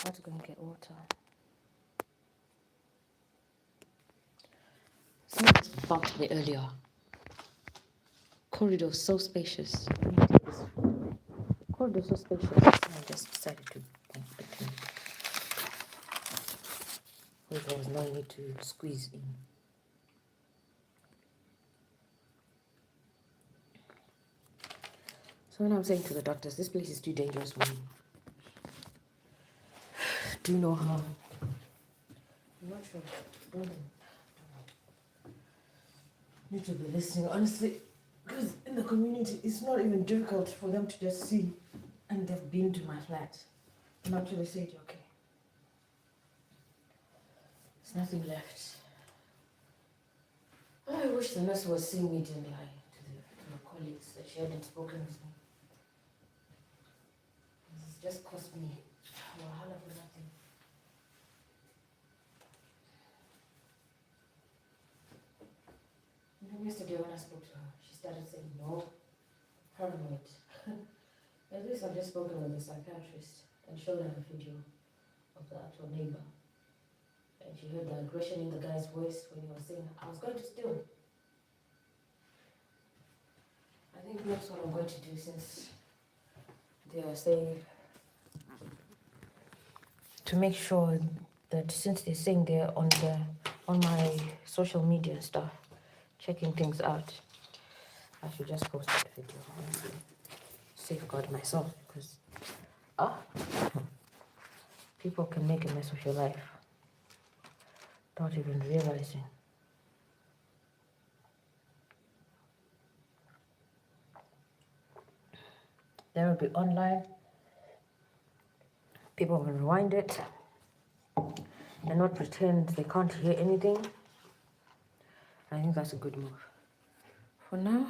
I had to go and get water. Someone just bumped me earlier. Corridor so spacious. Corridor so spacious. I just decided to bump it in. There was no need to squeeze in. So when I'm saying to the doctors, this place is too dangerous for me. Do no harm. I'm not sure. Need to be listening, honestly, because in the community, it's not even difficult for them to just see, and they've been to my flat and actually said, okay, there's nothing left. I wish the nurse was seeing me didn't lie to my colleagues that she hadn't spoken with me. It's just cost me a wahala for nothing. Yesterday when I spoke to her, she started saying, no, paranoid. At least I've just spoken with the psychiatrist and showed her a video of the actual neighbor. And she heard the aggression in the guy's voice when he was saying, I was going to steal. I think that's what I'm going to do, since they are saying, to make sure that since they're saying they're on my social media and stuff, checking things out, I should just post that video, honestly. Safeguard myself, because people can make a mess of your life without even realizing. There will be online, people will rewind it and not pretend they can't hear anything. I think that's a good move. For now,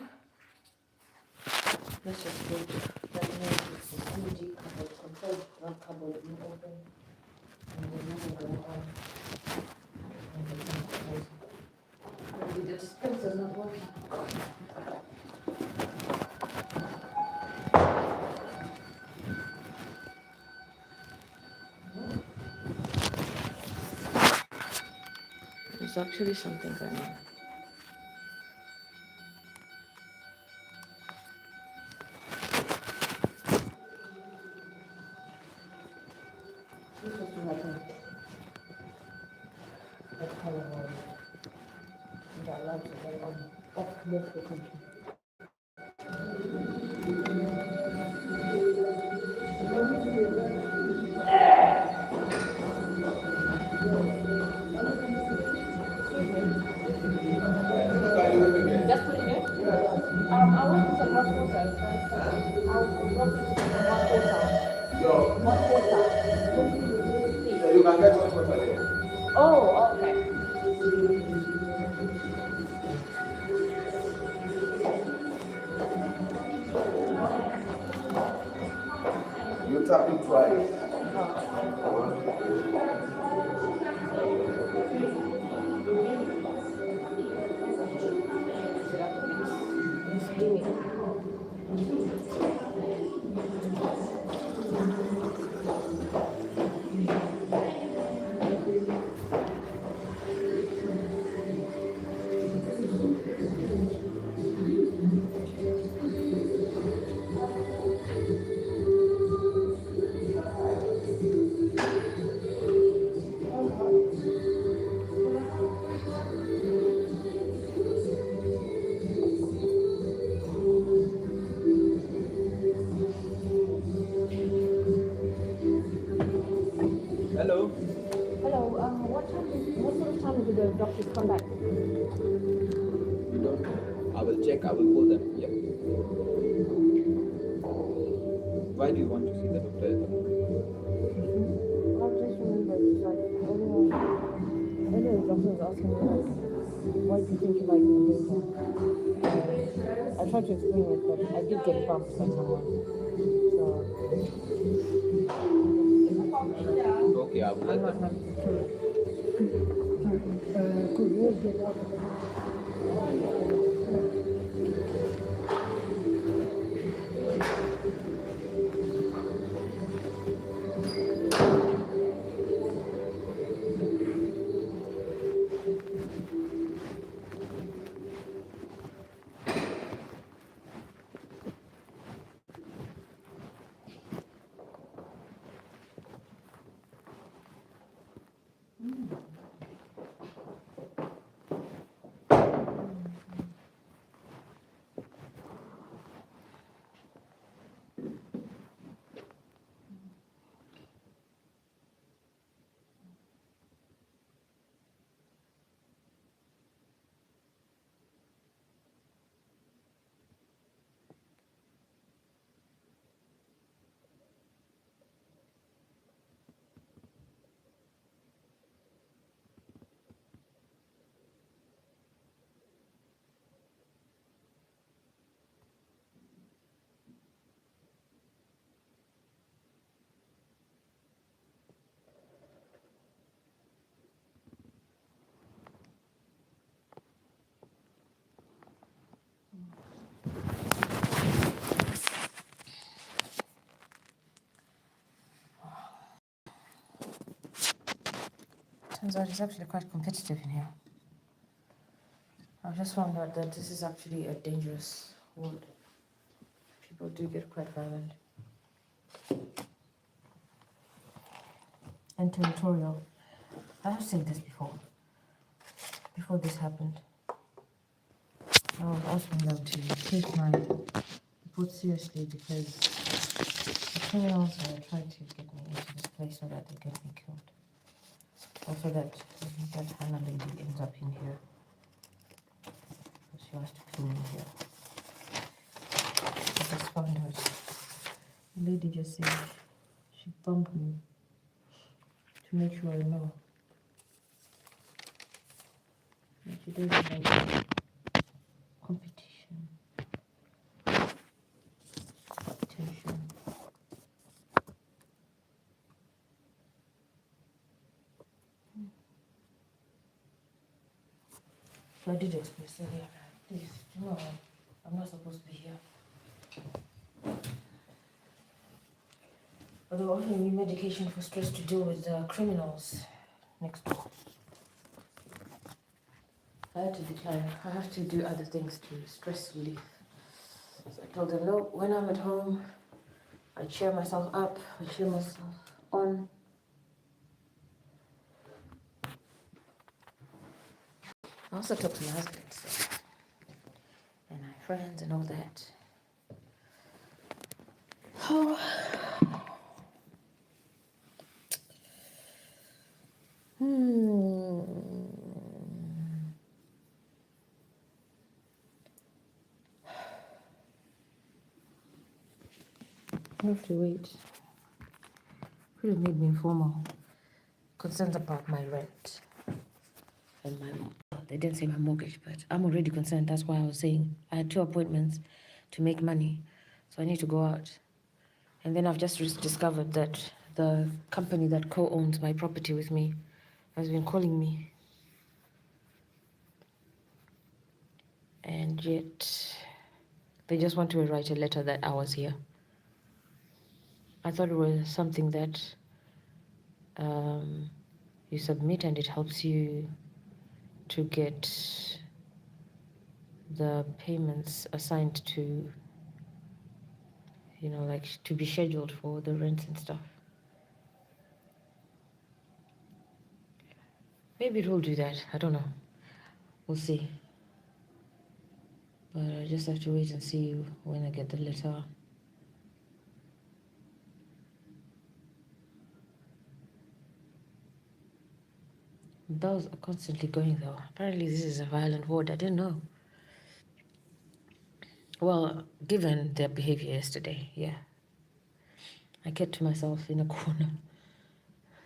let's just wait. That means it's the CD cupboard, control that cupboard being open, and then nothing going on. Maybe the dispenser's not working. There's actually something going on. This was to happen. That kind of that light is very on off multiple countries. Just put it in. I went to the hospital. I'll drop it to the hospital. Yeah, you can get one for there. Oh, okay. You tap it twice. Hello. Hello. What sort of time do the doctors come back? You don't know. I will check. I will call them. Yeah. Why do you want to see the doctor? I just remember, like, earlier the doctor was asking me, like, why do you think you like me here? I tried to explain it, but I did get bumped by someone. So. Okay, I will let them know. Turns out it's actually quite competitive in here. I've just found out that this is actually a dangerous ward. People do get quite violent and territorial. I have said this before this happened. I was asking them to take my report seriously because the criminals are trying to get me into this place so that they get me killed. Also that Hannah lady ends up in here. She has to clean in here. I just found out. The lady just said she bumped me to make sure I know. And she doesn't like competition, attention. So I did express earlier, please, you know, I'm not supposed to be here. But they were offering me medication for stress to deal with the criminals next door. I had to decline. I have to do other things to stress relief. So I told them, no, when I'm at home, I cheer myself up, I cheer myself on. I also talked to my husband, so, and my friends and all that. Oh. I have to wait. Could have made me informal. Concerns about my rent and they didn't say my mortgage, but I'm already concerned. That's why I was saying I had 2 appointments to make money, so I need to go out. And then I've just discovered that the company that co-owns my property with me has been calling me, and yet they just want to write a letter that I was here. I thought it was something that you submit and it helps you to get the payments assigned to, you know, like to be scheduled for the rent and stuff. Maybe it will do that. I don't know. We'll see. But I just have to wait and see when I get the letter. Bells are constantly going though. Apparently this is a violent ward. I didn't know. Well, given their behavior yesterday, yeah. I kept to myself in a corner.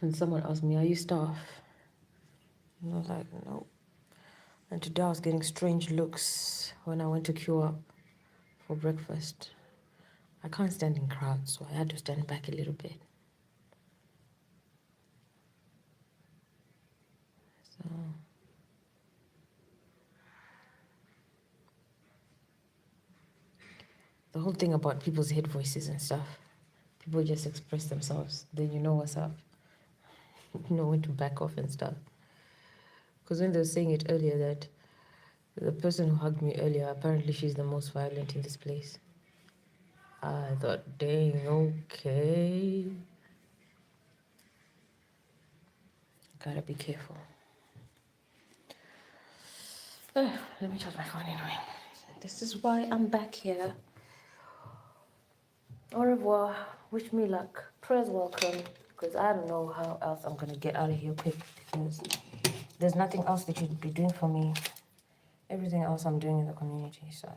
And someone asked me, are you staff? And I was like, no. And today I was getting strange looks when I went to queue up for breakfast. I can't stand in crowds, so I had to stand back a little bit. So the whole thing about people's head voices and stuff, people just express themselves, then you know what's up. You know when to back off and stuff. Because when they were saying it earlier that the person who hugged me earlier, apparently she's the most violent in this place. I thought, dang, okay. Gotta be careful. Let me charge my phone anyway. This is why I'm back here. Au revoir. Wish me luck. Prayers welcome. Because I don't know how else I'm going to get out of here quick. Because there's nothing else that you'd be doing for me. Everything else I'm doing in the community, so.